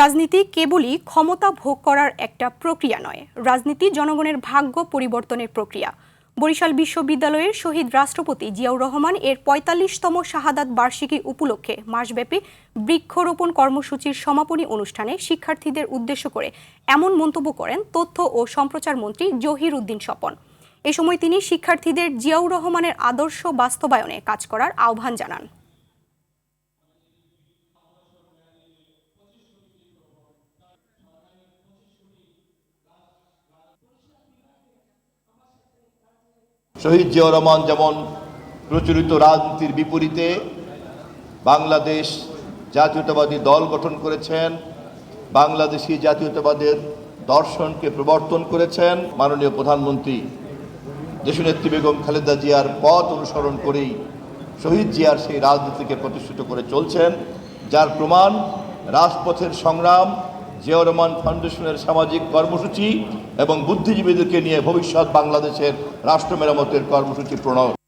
রাজনীতি কেবলই ক্ষমতা ভোগ করার একটা প্রক্রিয়া নয়, রাজনীতি জনগণের ভাগ্য পরিবর্তনের প্রক্রিয়া। বরিশাল বিশ্ববিদ্যালয়ের শহীদ রাষ্ট্রপতি জিয়াউর রহমান এর ৪৫তম শাহাদাত বার্ষিকী উপলক্ষে মাসব্যাপী বৃক্ষরোপণ কর্মসূচির সমাপনী অনুষ্ঠানে শিক্ষার্থীদের উদ্দেশ্য করে এমন মন্তব্য করেন তথ্য ও সম্প্রচার মন্ত্রী জহির উদ্দিন স্বপন। এ সময় তিনি শিক্ষার্থীদের জিয়াউর রহমানের আদর্শ বাস্তবায়নে কাজ করার আহ্বান জানান। শহীদ জিয়াউর রহমান যেমন প্রচলিত রাজনীতির বিপরীতে বাংলাদেশ জাতীয়তাবাদী দল গঠন করেছেন, বাংলাদেশি জাতীয়তাবাদের দর্শনকে প্রবর্তন করেছেন, মাননীয় প্রধানমন্ত্রী দেশনেত্রী বেগম খালেদা জিয়ার পথ অনুসরণ করেই শহীদ জিয়ার সেই রাজনীতিকে প্রতিষ্ঠিত করে চলছেন, যার প্রমাণ রাজপথের সংগ্রাম, জিয়াউর রহমান ফাউন্ডেশনের সামাজিক কর্মসূচি এবং বুদ্ধিজীবীদেরকে নিয়ে ভবিষ্যৎ বাংলাদেশের রাষ্ট্র মেরামতের কর্মসূচি প্রণয়ন।